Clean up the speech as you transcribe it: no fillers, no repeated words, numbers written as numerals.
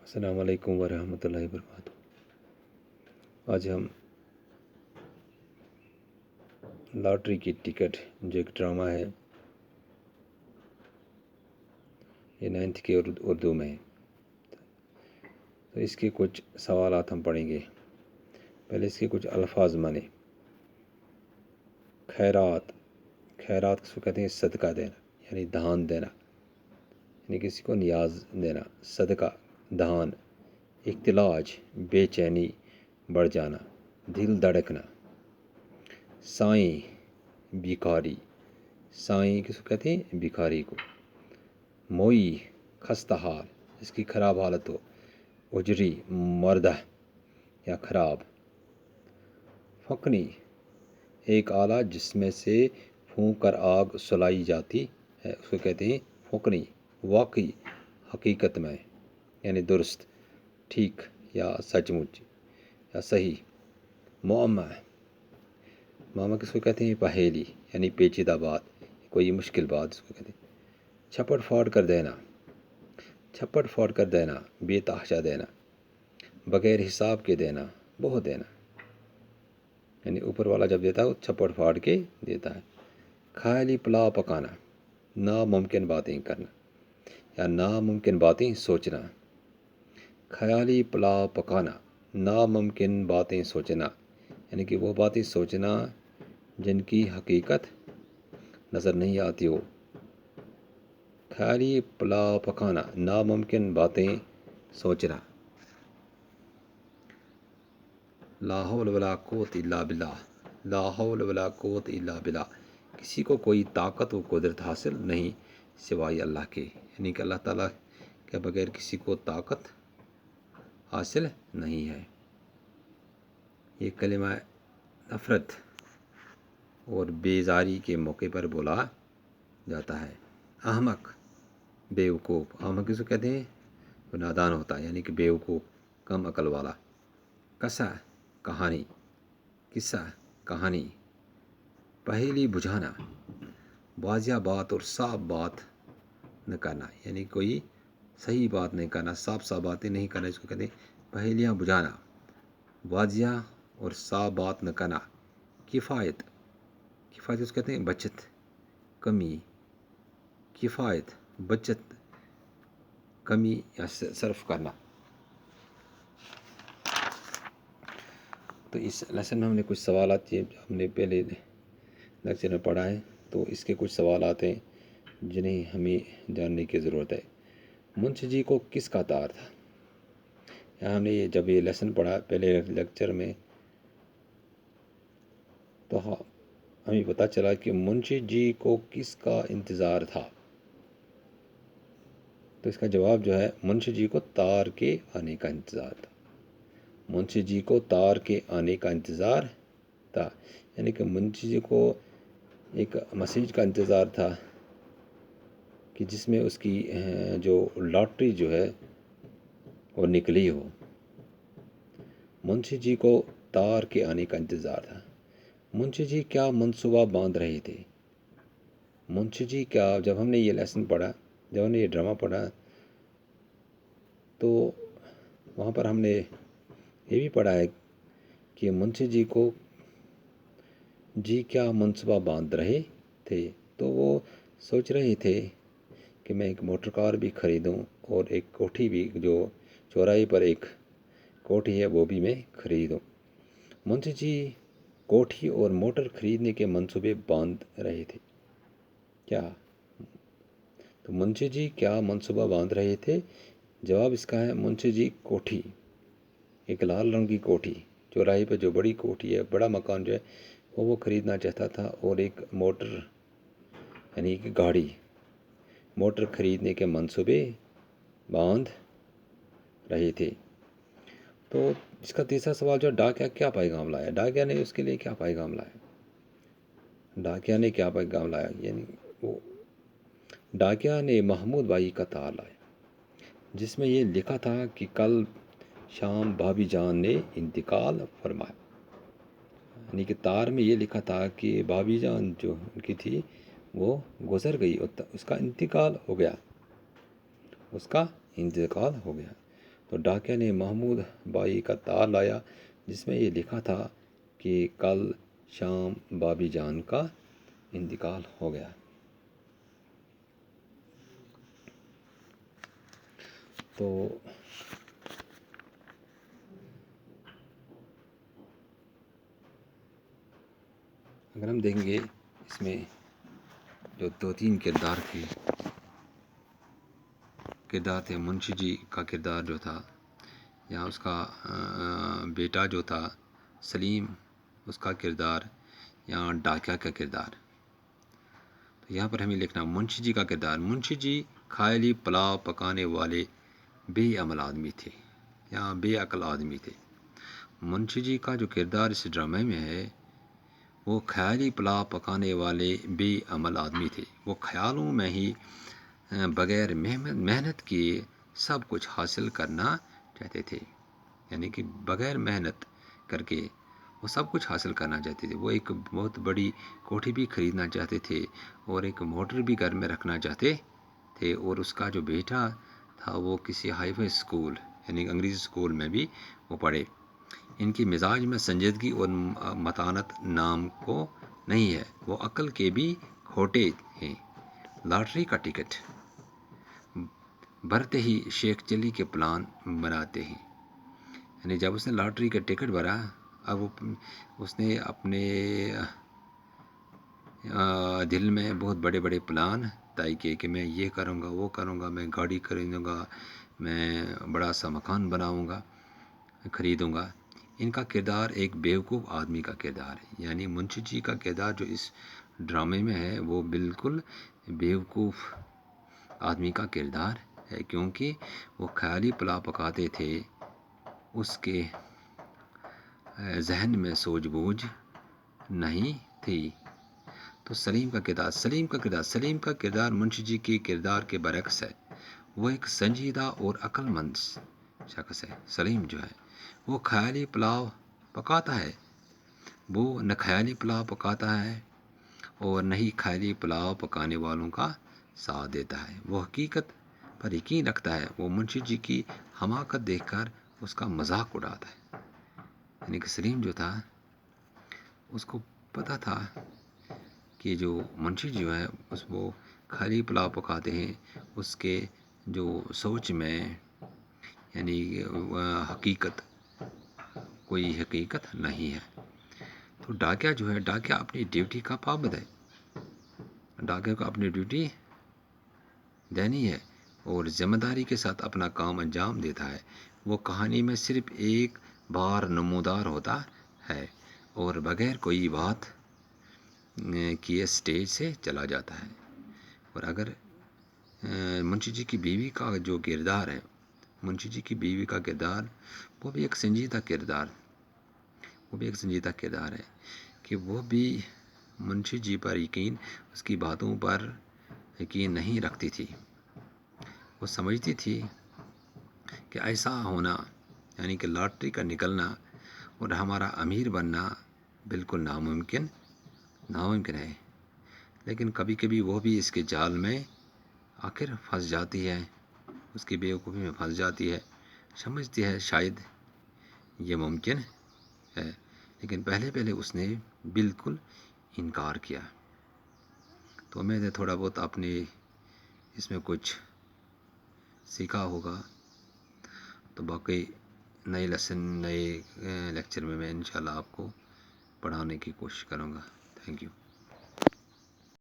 السلام علیکم ورحمۃ اللہ وبرکاتہ۔ آج ہم لاٹری کی ٹکٹ جو ایک ڈرامہ ہے، یہ 9th کے اردو میں ہے، تو اس کے کچھ سوالات ہم پڑھیں گے۔ پہلے اس کے کچھ الفاظ مانے۔ خیرات، خیرات کس کو کہتے ہیں؟ صدقہ دینا، یعنی دان دینا، یعنی کسی کو نیاز دینا، صدقہ، دان۔ اختلاج، بے چینی، بڑھ جانا، دل دھڑکنا۔ سائیں، بھکاری، سائیں کس کو کہتے ہیں؟ بھکاری کو۔ موئی، خستہ حال، جس کی خراب حالت ہو۔ اجری، مردہ یا خراب۔ پھکنی، ایک آلہ جس میں سے پھونک کر آگ سلائی جاتی ہے، اس کو کہتے ہیں پھکنی۔ واقعی، حقیقت میں، یعنی درست، ٹھیک یا سچ مچ یا صحیح۔ معمہ، معمہ کس کو کہتے ہیں؟ پہیلی، یعنی پیچیدہ بات، کوئی مشکل بات اس کو کہتے ہیں۔ چھپٹ پھاڑ کر دینا، چھپٹ پھاڑ کر دینا، بے تحاشا دینا، بغیر حساب کے دینا، بہت دینا، یعنی اوپر والا جب دیتا ہے وہ چھپٹ پھاڑ کے دیتا ہے۔ خیالی پلاؤ پکانا، ناممکن باتیں کرنا یا ناممکن باتیں سوچنا۔ خیالی پلاؤ پکانا، ناممکن باتیں سوچنا، یعنی کہ وہ باتیں سوچنا جن کی حقیقت نظر نہیں آتی ہو۔ خیالی پلاؤ پکانا، ناممکن باتیں سوچنا۔ لا حول ولا قوت الا باللہ، لا حول ولا قوت الا باللہ، کسی کو کوئی طاقت و قدرت حاصل نہیں سوائے اللہ کے، یعنی کہ اللہ تعالیٰ کے بغیر کسی کو طاقت حاصل نہیں ہے۔ یہ کلمہ نفرت اور بیزاری کے موقع پر بولا جاتا ہے۔ احمق، بیوقوف، احمق کس کو کہتے ہیں؟ وہ نادان ہوتا ہے، یعنی کہ بیوقوف، کم عقل والا۔ قصہ، کہانی، قصہ، کہانی۔ پہیلی بجھانا، واضح بات اور صاف بات نہ کرنا، یعنی کوئی صحیح بات نہیں کرنا، صاف صاف باتیں نہیں کرنا، اس کو کہتے ہیں پہیلیاں بجھانا۔ واضح اور صاف بات نہ کرنا۔ کفایت، کفایت اس کو کہتے ہیں بچت، کمی۔ کفایت، بچت، کمی یا صرف کرنا۔ تو اس لیسن میں ہم نے کچھ سوالات، یہ ہم نے پہلے لیکچر میں پڑھا ہے، تو اس کے کچھ سوالات ہیں جنہیں ہمیں جاننے کی ضرورت ہے۔ منشی جی کو کس کا تار تھا؟ یہاں ہم نے جب یہ لیسن پڑھا پہلے لیکچر میں، تو ہمیں پتہ چلا کہ منشی جی کو کس کا انتظار تھا۔ تو اس کا جواب جو ہے، منشی جی کو تار کے آنے کا انتظار تھا۔ منشی جی کو تار کے آنے کا انتظار تھا، یعنی کہ منشی جی کو ایک میسیج کا انتظار تھا کہ جس میں اس کی جو لاٹری جو ہے وہ نکلی ہو۔ منشی جی کو تار کے آنے کا انتظار تھا۔ منشی جی کیا منصوبہ باندھ رہے تھے؟ منشی جی کیا، جب ہم نے یہ لیسن پڑھا، جب ہم نے یہ ڈرامہ پڑھا، تو وہاں پر ہم نے یہ بھی پڑھا ہے کہ منشی جی کیا منصوبہ باندھ رہے تھے، تو وہ سوچ رہے تھے کہ میں ایک موٹر کار بھی خریدوں اور ایک کوٹھی بھی، جو چوراہے پر ایک کوٹھی ہے وہ بھی میں خریدوں۔ منشی جی کوٹھی اور موٹر خریدنے کے منصوبے باندھ رہے تھے کیا؟ تو منشی جی کیا منصوبہ باندھ رہے تھے؟ جواب اس کا ہے منشی جی کوٹھی، ایک لال رنگ کی کوٹھی، چوراہے پہ جو بڑی کوٹھی ہے، بڑا مکان جو ہے وہ خریدنا چاہتا تھا، اور ایک موٹر یعنی کہ گاڑی، موٹر خریدنے کے منصوبے باندھ رہے تھے۔ تو اس کا تیسرا سوال جو ڈاکیا کیا پیغام لایا؟ ڈاکیا نے اس کے لیے کیا پیغام لایا؟ ڈاکیا نے کیا پیغام لایا؟ یعنی وہ ڈاکیا نے محمود بھائی کا تار لایا، جس میں یہ لکھا تھا کہ کل شام بھابھی جان نے انتقال فرمایا، یعنی کہ تار میں یہ لکھا تھا کہ بھابھی جان جو ان کی تھی وہ گزر گئی، اس کا انتقال ہو گیا، اس کا انتقال ہو گیا۔ تو ڈاکیا نے محمود بائی کا تار لایا جس میں یہ لکھا تھا کہ کل شام بابی جان کا انتقال ہو گیا۔ تو اگر ہم دیکھیں گے اس میں جو 2-3 کردار تھے، منشی جی کا کردار جو تھا، یا اس کا بیٹا جو تھا سلیم، اس کا کردار، یا ڈاکیا کا کردار۔ تو یہاں پر ہمیں لکھنا منشی جی کا کردار۔ منشی جی خیالی پلاؤ پکانے والے بے عمل آدمی تھے، یا بے عقل آدمی تھے۔ منشی جی کا جو کردار اس ڈرامے میں ہے وہ خیالی پلاؤ پکانے والے بے عمل آدمی تھے۔ وہ خیالوں میں ہی بغیر محنت کیے سب کچھ حاصل کرنا چاہتے تھے، یعنی کہ بغیر محنت کر کے وہ سب کچھ حاصل کرنا چاہتے تھے۔ وہ ایک بہت بڑی کوٹھی بھی خریدنا چاہتے تھے اور ایک موٹر بھی گھر میں رکھنا چاہتے تھے، اور اس کا جو بیٹا تھا وہ کسی ہائی فائی اسکول یعنی انگریزی اسکول میں بھی وہ پڑھے۔ ان کی مزاج میں سنجیدگی اور متانت نام کو نہیں ہے، وہ عقل کے بھی کھوٹے ہیں۔ لاٹری کا ٹکٹ بھرتے ہی شیخ چلی کے پلان بناتے ہیں، یعنی جب اس نے لاٹری کا ٹکٹ بھرا، اب اس نے اپنے دل میں بہت بڑے بڑے پلان طے کیے کہ میں یہ کروں گا، وہ کروں گا، میں گاڑی خریدوں گا، میں بڑا سا مکان بناؤں گا، خریدوں گا۔ ان کا کردار ایک بیوقوف آدمی کا کردار ہے، یعنی منشی جی کا کردار جو اس ڈرامے میں ہے وہ بالکل بیوقوف آدمی کا کردار ہے، کیونکہ وہ خیالی پلاؤ پکاتے تھے، اس کے ذہن میں سوجھ بوجھ نہیں تھی۔ تو سلیم کا کردار منشی جی کے کردار کے برعکس ہے۔ وہ ایک سنجیدہ اور عقل مند شخص ہے۔ سلیم جو ہے وہ خیالی پلاؤ پکاتا ہے، وہ نہ خیالی پلاؤ پکاتا ہے اور نہ ہی خیالی پلاؤ پکانے والوں کا ساتھ دیتا ہے۔ وہ حقیقت پر یقین رکھتا ہے، وہ منشی جی کی حماقت دیکھ کر اس کا مذاق اڑاتا ہے۔ یعنی کہ سلیم جو تھا اس کو پتہ تھا کہ جو منشی جو ہے وہ خیالی پلاؤ پکاتے ہیں، اس کے جو سوچ میں یعنی کوئی حقیقت نہیں ہے۔ تو ڈاکیا جو ہے، ڈاکیا اپنی ڈیوٹی کا پابند ہے، ڈاکیا کو اپنی ڈیوٹی دینی ہے اور ذمہ داری کے ساتھ اپنا کام انجام دیتا ہے۔ وہ کہانی میں صرف ایک بار نمودار ہوتا ہے اور بغیر کوئی بات کیے اسٹیج سے چلا جاتا ہے۔ اور اگر منشی جی کی بیوی کا جو کردار ہے، منشی جی کی بیوی کا کردار وہ بھی ایک سنجیدہ کردار ہے کہ وہ بھی منشی جی پر اس کی باتوں پر یقین نہیں رکھتی تھی۔ وہ سمجھتی تھی کہ ایسا ہونا یعنی کہ لاٹری کا نکلنا اور ہمارا امیر بننا بالکل ناممکن ہے، لیکن کبھی کبھی وہ بھی اس کے جال میں آخر پھنس جاتی ہے، اس کی بیوقوفی میں پھنس جاتی ہے، سمجھتی ہے شاید یہ ممکن ہے، لیکن پہلے اس نے بالکل انکار کیا۔ تو امید ہے تھوڑا بہت آپ نے اس میں کچھ سیکھا ہوگا۔ تو باقی نئے لیکچر میں انشاءاللہ آپ کو پڑھانے کی کوشش کروں گا۔ Thank you.